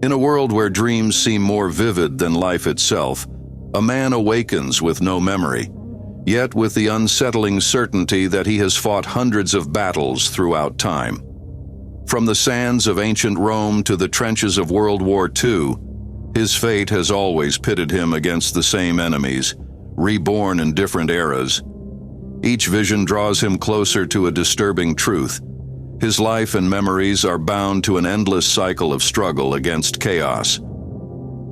In a world where dreams seem more vivid than life itself, a man awakens with no memory, yet with the unsettling certainty that he has fought hundreds of battles throughout time. From the sands of ancient Rome to the trenches of World War II, his fate has always pitted him against the same enemies, reborn in different eras. Each vision draws him closer to a disturbing truth. His life and memories are bound to an endless cycle of struggle against chaos.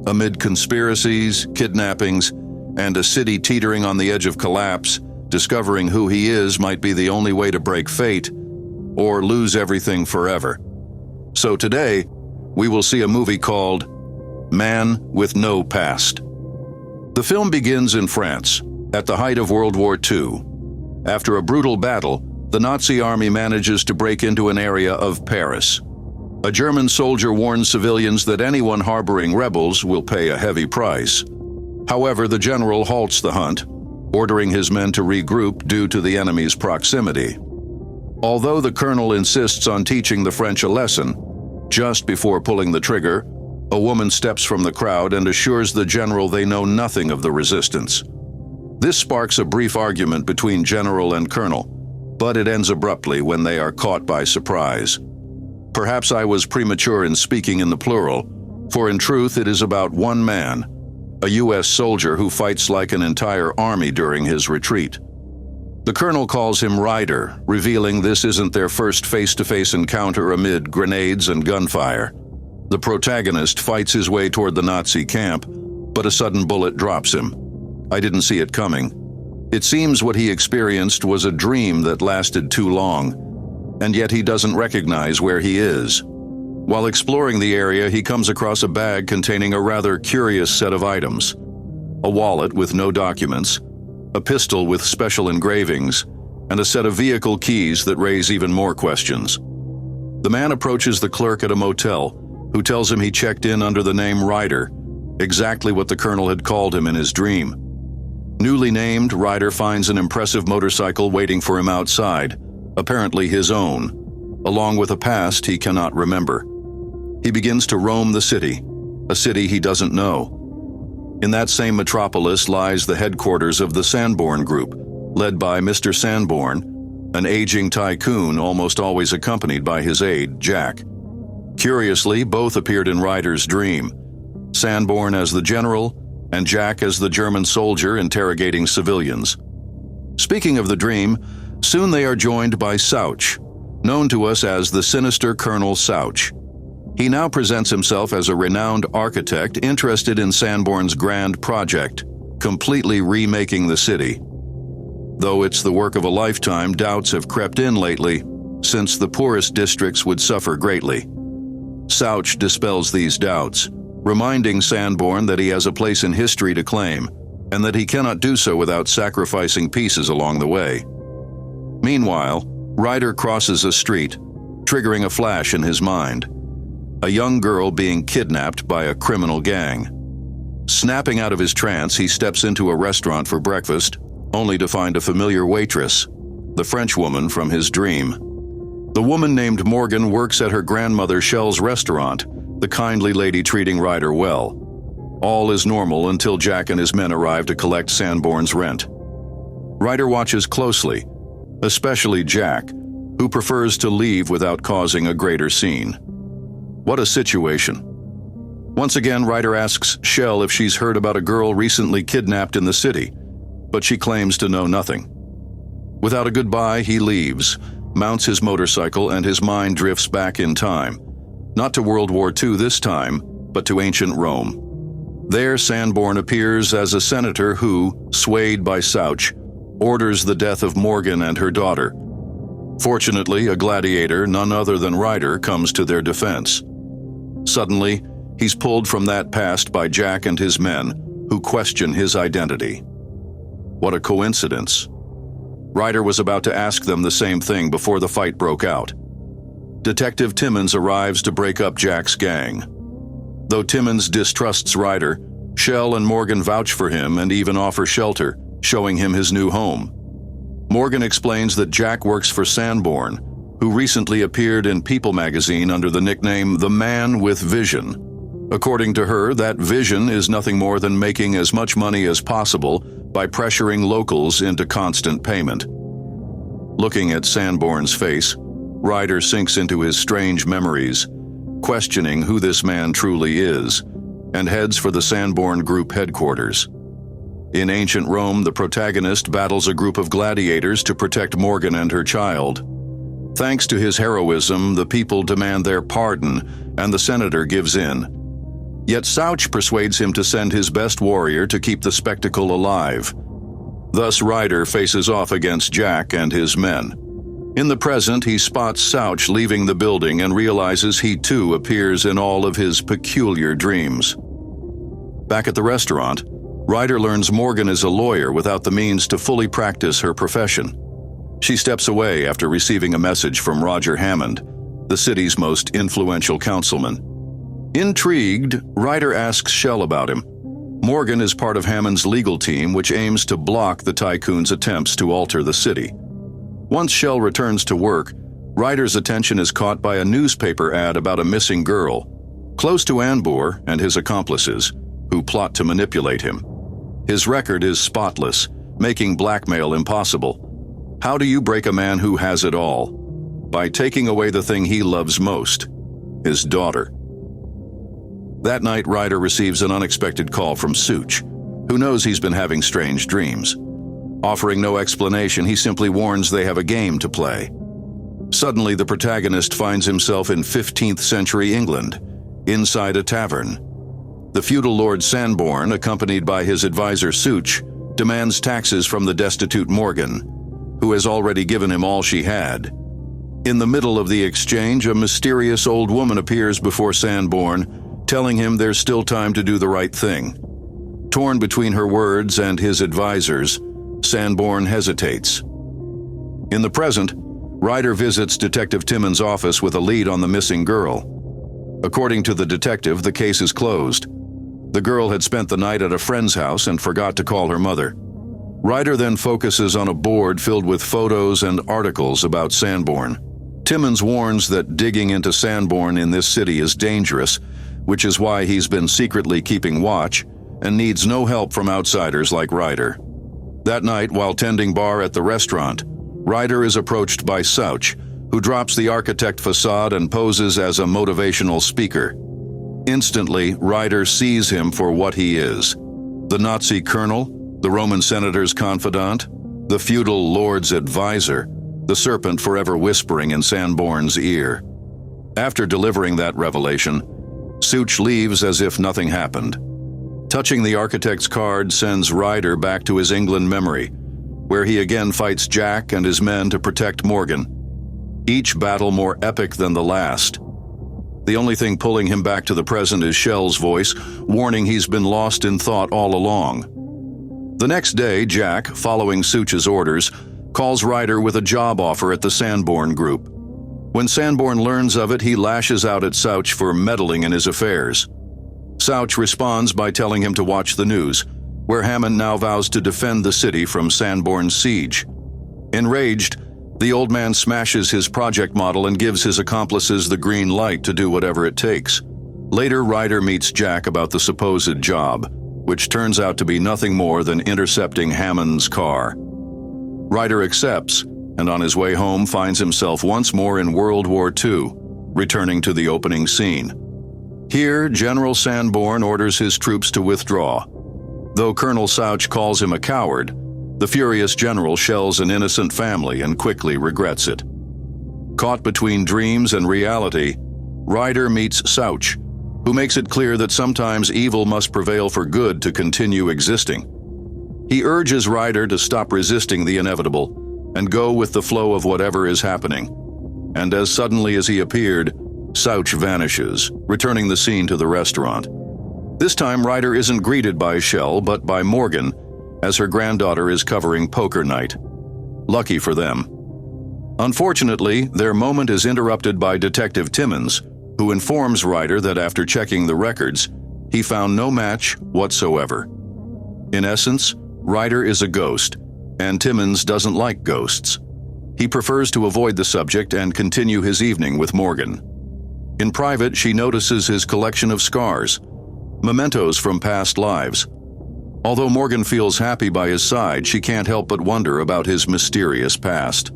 Amid conspiracies, kidnappings, and a city teetering on the edge of collapse, discovering who he is might be the only way to break fate or lose everything forever. So today, we will see a movie called Man with No Past. The film begins in France, at the height of World War II. After a brutal battle, the Nazi army manages to break into an area of Paris. A German soldier warns civilians that anyone harboring rebels will pay a heavy price. However, the general halts the hunt, ordering his men to regroup due to the enemy's proximity. Although the colonel insists on teaching the French a lesson, just before pulling the trigger, a woman steps from the crowd and assures the general they know nothing of the resistance. This sparks a brief argument between general and colonel, but it ends abruptly when they are caught by surprise. Perhaps I was premature in speaking in the plural, for in truth it is about one man, a U.S. soldier who fights like an entire army during his retreat. The colonel calls him Ryder, revealing this isn't their first face-to-face encounter amid grenades and gunfire. The protagonist fights his way toward the Nazi camp, but a sudden bullet drops him. I didn't see it coming. It seems what he experienced was a dream that lasted too long, and yet he doesn't recognize where he is. While exploring the area, he comes across a bag containing a rather curious set of items: a wallet with no documents, a pistol with special engravings, and a set of vehicle keys that raise even more questions. The man approaches the clerk at a motel, who tells him he checked in under the name Ryder, exactly what the colonel had called him in his dream. Newly named, Ryder finds an impressive motorcycle waiting for him outside, apparently his own, along with a past he cannot remember. He begins to roam the city, a city he doesn't know. In that same metropolis lies the headquarters of the Sanborn Group, led by Mr. Sanborn, an aging tycoon almost always accompanied by his aide, Jack. Curiously, both appeared in Ryder's dream, Sanborn as the general and Jack as the German soldier interrogating civilians. Speaking of the dream, soon they are joined by Sauch, known to us as the sinister Colonel Sauch. He now presents himself as a renowned architect interested in Sanborn's grand project, completely remaking the city. Though it's the work of a lifetime, doubts have crept in lately, since the poorest districts would suffer greatly. Sauch dispels these doubts, reminding Sanborn that he has a place in history to claim, and that he cannot do so without sacrificing pieces along the way. Meanwhile, Ryder crosses a street, triggering a flash in his mind: a young girl being kidnapped by a criminal gang. Snapping out of his trance, he steps into a restaurant for breakfast, only to find a familiar waitress, the Frenchwoman from his dream. The woman named Morgan works at her grandmother Shell's restaurant, the kindly lady treating Ryder well. All is normal until Jack and his men arrive to collect Sanborn's rent. Ryder watches closely, especially Jack, who prefers to leave without causing a greater scene. What a situation. Once again, Ryder asks Shell if she's heard about a girl recently kidnapped in the city, but she claims to know nothing. Without a goodbye, he leaves, mounts his motorcycle, and his mind drifts back in time. Not to World War II this time, but to ancient Rome. There, Sanborn appears as a senator who, swayed by Sauch, orders the death of Morgan and her daughter. Fortunately, a gladiator, none other than Ryder, comes to their defense. Suddenly, he's pulled from that past by Jack and his men, who question his identity. What a coincidence. Ryder was about to ask them the same thing before the fight broke out. Detective Timmons arrives to break up Jack's gang. Though Timmons distrusts Ryder, Shell and Morgan vouch for him and even offer shelter, showing him his new home. Morgan explains that Jack works for Sanborn, who recently appeared in People magazine under the nickname The Man with Vision, According to her, that vision is nothing more than making as much money as possible by pressuring locals into constant payment. Looking at Sanborn's face, Ryder sinks into his strange memories, questioning who this man truly is, and heads for the Sanborn Group headquarters. In ancient Rome, the protagonist battles a group of gladiators to protect Morgan and her child. Thanks to his heroism, the people demand their pardon, and the senator gives in. Yet Sauch persuades him to send his best warrior to keep the spectacle alive. Thus Ryder faces off against Jack and his men. In the present, he spots Sauch leaving the building and realizes he too appears in all of his peculiar dreams. Back at the restaurant, Ryder learns Morgan is a lawyer without the means to fully practice her profession. She steps away after receiving a message from Roger Hammond, the city's most influential councilman. Intrigued, Ryder asks Shell about him. Morgan is part of Hammond's legal team, which aims to block the tycoon's attempts to alter the city. Once Shell returns to work, Ryder's attention is caught by a newspaper ad about a missing girl, close to Anbor and his accomplices, who plot to manipulate him. His record is spotless, making blackmail impossible. How do you break a man who has it all? By taking away the thing he loves most, his daughter. That night, Ryder receives an unexpected call from Sauch, who knows he's been having strange dreams. Offering no explanation, he simply warns they have a game to play. Suddenly, the protagonist finds himself in 15th century England, inside a tavern. The feudal lord Sanborn, accompanied by his advisor Sauch, demands taxes from the destitute Morgan, who has already given him all she had. In the middle of the exchange, a mysterious old woman appears before Sanborn, telling him there's still time to do the right thing. Torn between her words and his advisors, Sanborn hesitates. In the present, Ryder visits Detective Timmons' office with a lead on the missing girl. According to the detective, the case is closed. The girl had spent the night at a friend's house and forgot to call her mother. Ryder then focuses on a board filled with photos and articles about Sanborn. Timmons warns that digging into Sanborn in this city is dangerous, which is why he's been secretly keeping watch and needs no help from outsiders like Ryder. That night, while tending bar at the restaurant, Ryder is approached by Sauch, who drops the architect facade and poses as a motivational speaker. Instantly, Ryder sees him for what he is: the Nazi colonel, the Roman senator's confidant, the feudal lord's advisor, the serpent forever whispering in Sanborn's ear. After delivering that revelation, Sauch leaves as if nothing happened. Touching the architect's card sends Ryder back to his England memory, where he again fights Jack and his men to protect Morgan, each battle more epic than the last. The only thing pulling him back to the present is Shell's voice, warning he's been lost in thought all along. The next day, Jack, following Sauch's orders, calls Ryder with a job offer at the Sanborn Group. When Sanborn learns of it, he lashes out at Sauch for meddling in his affairs. Sauch responds by telling him to watch the news, where Hammond now vows to defend the city from Sanborn's siege. Enraged, the old man smashes his project model and gives his accomplices the green light to do whatever it takes. Later, Ryder meets Jack about the supposed job, which turns out to be nothing more than intercepting Hammond's car. Ryder accepts, and on his way home finds himself once more in World War II, returning to the opening scene. Here, General Sanborn orders his troops to withdraw. Though Colonel Sauch calls him a coward, the furious general shells an innocent family and quickly regrets it. Caught between dreams and reality, Ryder meets Sauch, who makes it clear that sometimes evil must prevail for good to continue existing. He urges Ryder to stop resisting the inevitable and go with the flow of whatever is happening. And as suddenly as he appeared, Sauch vanishes, returning the scene to the restaurant. This time, Ryder isn't greeted by Shell, but by Morgan, as her granddaughter is covering poker night. Lucky for them. Unfortunately, their moment is interrupted by Detective Timmons, who informs Ryder that after checking the records, he found no match whatsoever. In essence, Ryder is a ghost, and Timmons doesn't like ghosts. He prefers to avoid the subject and continue his evening with Morgan. In private, she notices his collection of scars, mementos from past lives. Although Morgan feels happy by his side, she can't help but wonder about his mysterious past.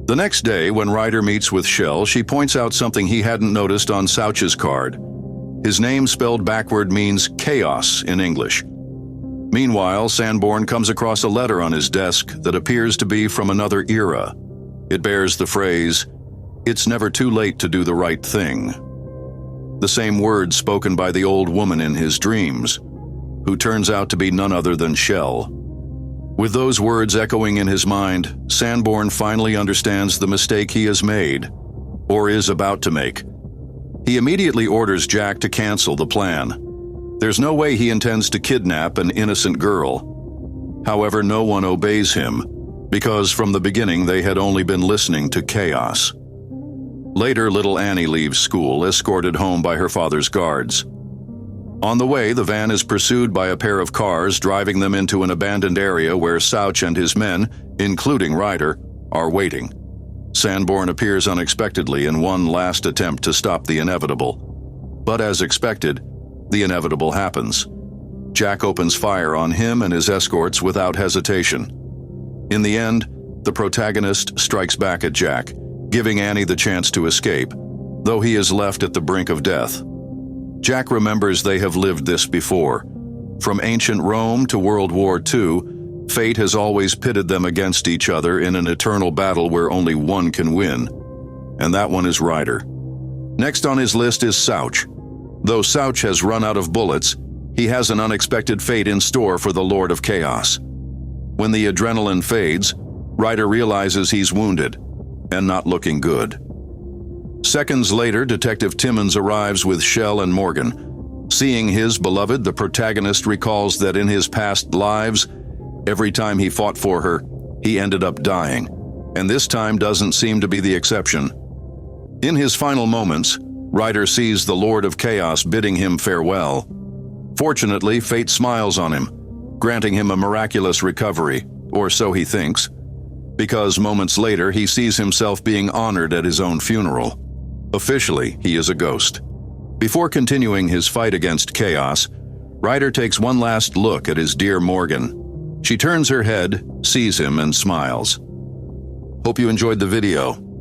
The next day, when Ryder meets with Shell, she points out something he hadn't noticed on Souch's card. His name spelled backward means chaos in English. Meanwhile, Sanborn comes across a letter on his desk that appears to be from another era. It bears the phrase, "It's never too late to do the right thing." The same words spoken by the old woman in his dreams, who turns out to be none other than Shell. With those words echoing in his mind, Sanborn finally understands the mistake he has made, or is about to make. He immediately orders Jack to cancel the plan. There's no way he intends to kidnap an innocent girl. However, no one obeys him, because from the beginning they had only been listening to chaos. Later, little Annie leaves school, escorted home by her father's guards. On the way, the van is pursued by a pair of cars, driving them into an abandoned area where Souch and his men, including Ryder, are waiting. Sanborn appears unexpectedly in one last attempt to stop the inevitable. But as expected, the inevitable happens. Jack opens fire on him and his escorts without hesitation. In the end, the protagonist strikes back at Jack, giving Annie the chance to escape, though he is left at the brink of death. Jack remembers they have lived this before. From ancient Rome to World War II, fate has always pitted them against each other in an eternal battle where only one can win. And that one is Ryder. Next on his list is Souch. Though Souch has run out of bullets, he has an unexpected fate in store for the Lord of Chaos. When the adrenaline fades, Ryder realizes he's wounded, and not looking good. Seconds later, Detective Timmons arrives with Shell and Morgan. Seeing his beloved, the protagonist recalls that in his past lives, every time he fought for her, he ended up dying, and this time doesn't seem to be the exception. In his final moments, Ryder sees the Lord of Chaos bidding him farewell. Fortunately, fate smiles on him, granting him a miraculous recovery, or so he thinks, because moments later he sees himself being honored at his own funeral. Officially, he is a ghost. Before continuing his fight against chaos, Ryder takes one last look at his dear Morgan. She turns her head, sees him, and smiles. Hope you enjoyed the video.